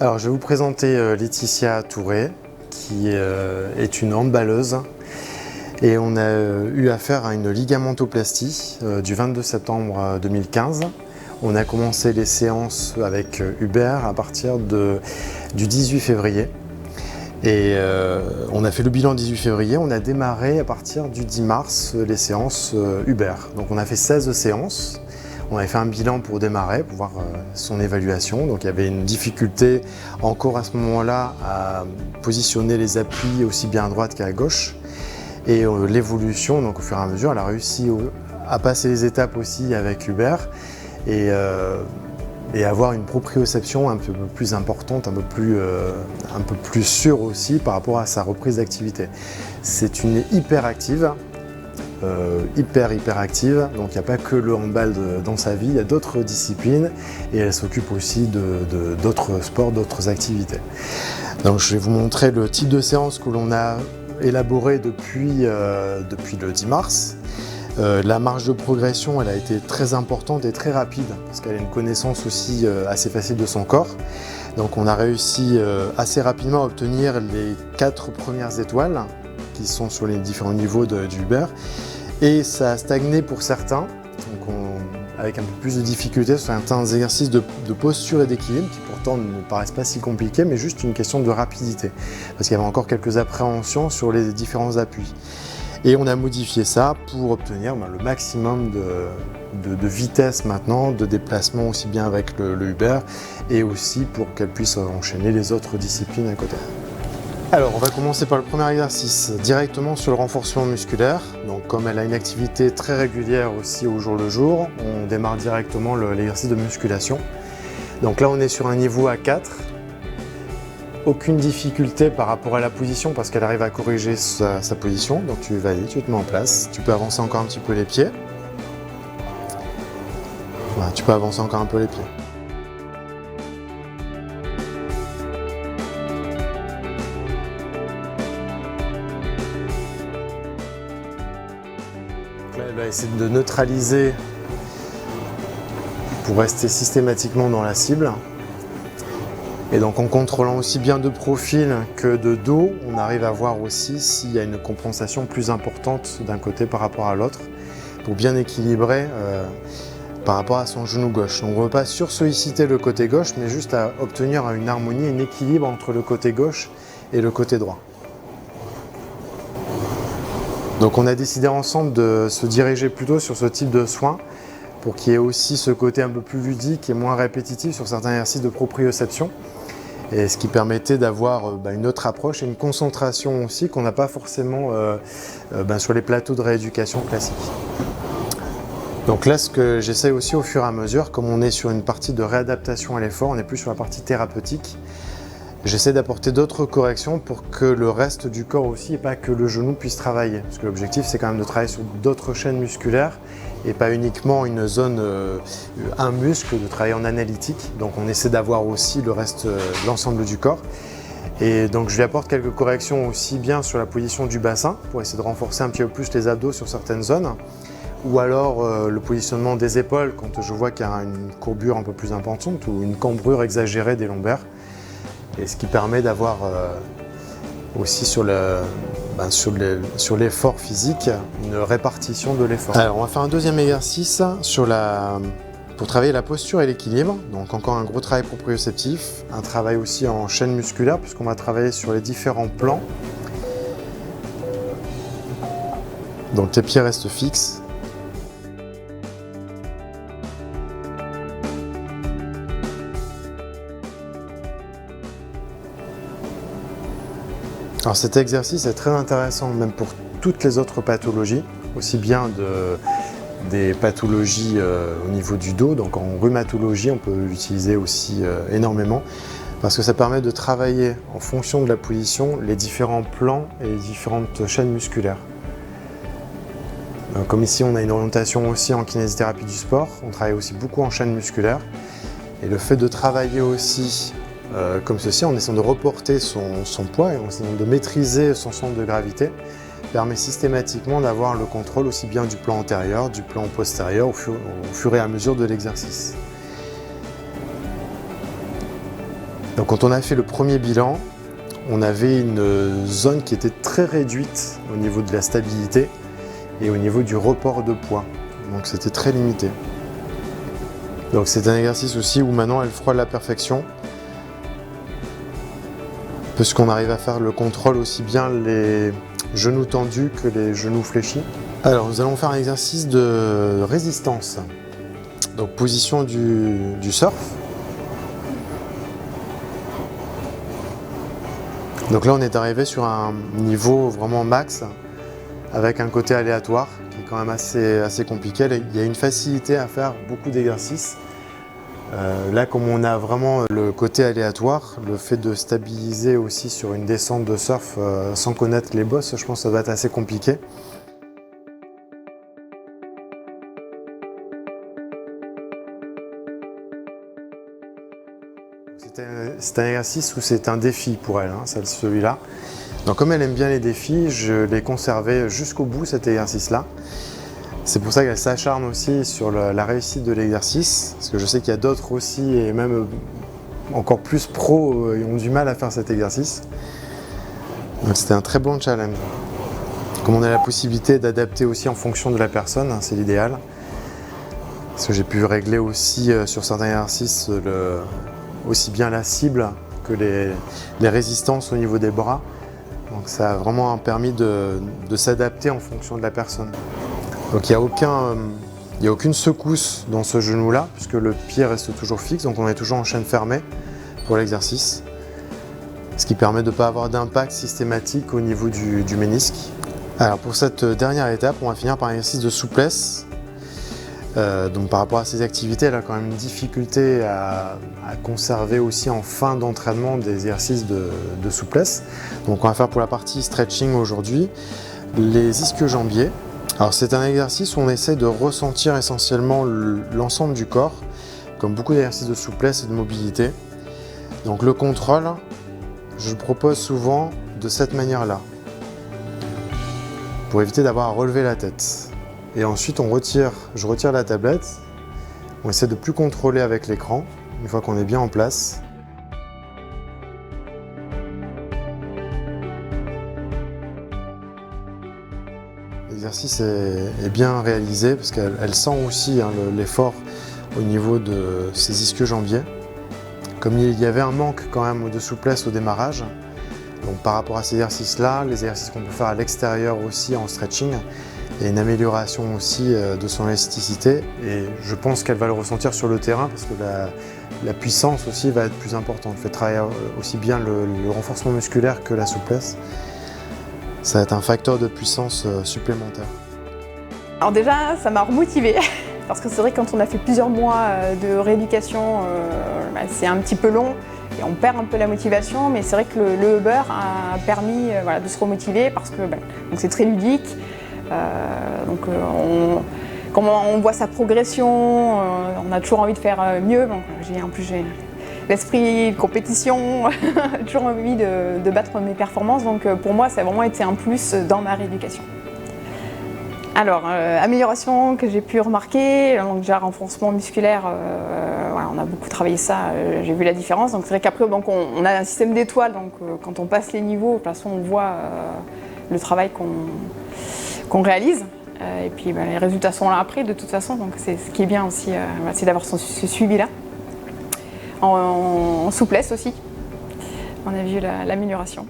Alors je vais vous présenter Laetitia Touré, qui est une handballeuse. Et on a eu affaire à une ligamentoplastie du 22 septembre 2015. On a commencé les séances avec Hubert à partir du 18 février. Et on a fait le bilan le 18 février, on a démarré à partir du 10 mars les séances Hubert. Donc on a fait 16 séances, on avait fait un bilan pour démarrer, pour voir son évaluation. Donc il y avait une difficulté encore à ce moment-là à positionner les appuis aussi bien à droite qu'à gauche. Et l'évolution, donc au fur et à mesure, elle a réussi à passer les étapes aussi avec Hubert et avoir une proprioception un peu plus importante, un peu plus sûre aussi par rapport à sa reprise d'activité. C'est une hyper active, hyper active, donc il n'y a pas que le handball dans sa vie, il y a d'autres disciplines et elle s'occupe aussi d'autres sports, d'autres activités. Donc je vais vous montrer le type de séance que l'on a élaboré depuis le 10 mars. La marge de progression, elle a été très importante et très rapide parce qu'elle a une connaissance aussi assez facile de son corps. Donc on a réussi assez rapidement à obtenir les 4 premières étoiles qui sont sur les différents niveaux du Hubert. Et ça a stagné pour certains, donc avec un peu plus de difficultés sur certains exercices de posture et d'équilibre qui pourtant ne paraissent pas si compliqués, mais juste une question de rapidité parce qu'il y avait encore quelques appréhensions sur les différents appuis. Et on a modifié ça pour obtenir le maximum de vitesse maintenant, de déplacement aussi bien avec le Hubert et aussi pour qu'elle puisse enchaîner les autres disciplines à côté. Alors on va commencer par le premier exercice, directement sur le renforcement musculaire. Donc comme elle a une activité très régulière aussi au jour le jour, on démarre directement l'exercice de musculation. Donc là on est sur un niveau A4. Aucune difficulté par rapport à la position parce qu'elle arrive à corriger sa position. Donc tu te mets en place. Tu peux avancer encore un petit peu les pieds. Voilà, tu peux avancer encore un peu les pieds. Donc là, elle va essayer de neutraliser pour rester systématiquement dans la cible. Et donc en contrôlant aussi bien de profil que de dos, on arrive à voir aussi s'il y a une compensation plus importante d'un côté par rapport à l'autre pour bien équilibrer par rapport à son genou gauche. Donc on ne veut pas sursolliciter le côté gauche, mais juste à obtenir une harmonie, un équilibre entre le côté gauche et le côté droit. Donc on a décidé ensemble de se diriger plutôt sur ce type de soins pour qu'il y ait aussi ce côté un peu plus ludique et moins répétitif sur certains exercices de proprioception. Et ce qui permettait d'avoir une autre approche et une concentration aussi qu'on n'a pas forcément sur les plateaux de rééducation classiques. Donc là, ce que j'essaie aussi au fur et à mesure, comme on est sur une partie de réadaptation à l'effort, on n'est plus sur la partie thérapeutique, j'essaie d'apporter d'autres corrections pour que le reste du corps aussi et pas que le genou puisse travailler. Parce que l'objectif, c'est quand même de travailler sur d'autres chaînes musculaires et pas uniquement une zone, un muscle, de travailler en analytique. Donc on essaie d'avoir aussi le reste, l'ensemble du corps. Et donc je lui apporte quelques corrections aussi bien sur la position du bassin pour essayer de renforcer un petit peu plus les abdos sur certaines zones. Ou alors le positionnement des épaules quand je vois qu'il y a une courbure un peu plus importante ou une cambrure exagérée des lombaires. Et ce qui permet d'avoir aussi sur l'effort physique une répartition de l'effort. Alors on va faire un deuxième exercice pour travailler la posture et l'équilibre. Donc encore un gros travail proprioceptif, un travail aussi en chaîne musculaire puisqu'on va travailler sur les différents plans. Donc tes pieds restent fixes. Alors cet exercice est très intéressant même pour toutes les autres pathologies, aussi bien des pathologies au niveau du dos, donc en rhumatologie on peut l'utiliser aussi énormément parce que ça permet de travailler en fonction de la position les différents plans et les différentes chaînes musculaires. Comme ici on a une orientation aussi en kinésithérapie du sport, on travaille aussi beaucoup en chaîne musculaire et le fait de travailler aussi comme ceci, en essayant de reporter son poids et en essayant de maîtriser son centre de gravité, permet systématiquement d'avoir le contrôle aussi bien du plan antérieur, du plan postérieur au fur et à mesure de l'exercice. Donc quand on a fait le premier bilan, on avait une zone qui était très réduite au niveau de la stabilité et au niveau du report de poids. Donc c'était très limité. Donc c'est un exercice aussi où maintenant elle frôle la perfection, puisqu'on arrive à faire le contrôle aussi bien les genoux tendus que les genoux fléchis. Alors nous allons faire un exercice de résistance. Donc position du surf. Donc là on est arrivé sur un niveau vraiment max avec un côté aléatoire qui est quand même assez compliqué. Il y a une facilité à faire beaucoup d'exercices. Là comme on a vraiment le côté aléatoire, le fait de stabiliser aussi sur une descente de surf sans connaître les bosses, je pense que ça va être assez compliqué. C'est un exercice où c'est un défi pour elle, celui-là. Donc comme elle aime bien les défis, je l'ai conservé jusqu'au bout cet exercice-là. C'est pour ça qu'elle s'acharne aussi sur la réussite de l'exercice, parce que je sais qu'il y a d'autres aussi, et même encore plus pros, qui ont du mal à faire cet exercice. Donc c'était un très bon challenge. Comme on a la possibilité d'adapter aussi en fonction de la personne, c'est l'idéal. Parce que j'ai pu régler aussi sur certains exercices aussi bien la cible que les résistances au niveau des bras. Donc ça a vraiment permis de s'adapter en fonction de la personne. Donc il n'y a aucune secousse dans ce genou-là, puisque le pied reste toujours fixe, donc on est toujours en chaîne fermée pour l'exercice. Ce qui permet de ne pas avoir d'impact systématique au niveau du ménisque. Alors pour cette dernière étape, on va finir par un exercice de souplesse. Donc par rapport à ces activités, elle a quand même une difficulté à conserver aussi en fin d'entraînement des exercices de souplesse. Donc on va faire pour la partie stretching aujourd'hui les ischio-jambiers. Alors c'est un exercice où on essaie de ressentir essentiellement l'ensemble du corps, comme beaucoup d'exercices de souplesse et de mobilité. Donc le contrôle, je le propose souvent de cette manière-là, pour éviter d'avoir à relever la tête. Et ensuite je retire la tablette, on essaie de plus contrôler avec l'écran, une fois qu'on est bien en place. L'exercice est bien réalisé parce qu'elle sent aussi l'effort au niveau de ses ischio-jambiers. Comme il y avait un manque quand même de souplesse au démarrage, donc par rapport à ces exercices-là, les exercices qu'on peut faire à l'extérieur aussi en stretching, et une amélioration aussi de son élasticité, et je pense qu'elle va le ressentir sur le terrain parce que la puissance aussi va être plus importante. Fait travailler aussi bien le renforcement musculaire que la souplesse. Ça va être un facteur de puissance supplémentaire. Alors déjà, ça m'a remotivée parce que c'est vrai que quand on a fait plusieurs mois de rééducation, c'est un petit peu long et on perd un peu la motivation, mais c'est vrai que le Uber a permis de se remotiver parce que donc c'est très ludique. Quand on voit sa progression, on a toujours envie de faire mieux. Donc, j'ai l'esprit de compétition, toujours envie de battre mes performances. Donc pour moi, ça a vraiment été un plus dans ma rééducation. Alors, amélioration que j'ai pu remarquer, donc déjà renforcement musculaire, on a beaucoup travaillé ça, j'ai vu la différence. Donc c'est vrai qu'après, on a un système d'étoiles, donc quand on passe les niveaux, de toute façon on voit le travail qu'on réalise. Et puis les résultats sont là après de toute façon, donc c'est ce qui est bien aussi, c'est d'avoir ce suivi-là. En souplesse aussi, on a vu l'amélioration.